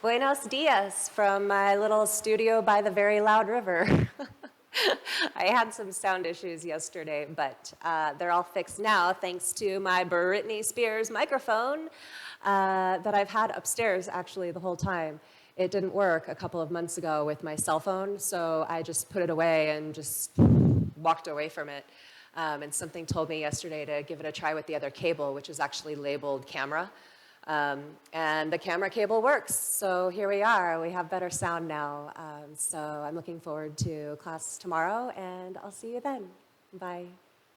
Buenos dias from my little studio by the very loud river. I had some sound issues yesterday, but they're all fixed now thanks to my Britney Spears microphone that I've had upstairs actually the whole time. It didn't work a couple of months ago with my cell phone, so I just put it away and just walked away from it. And something told me yesterday to give it a try with the other cable, which is actually labeled camera. And the camera cable works, so here we are. We have better sound now. So I'm looking forward to class tomorrow, and I'll see you then. Bye.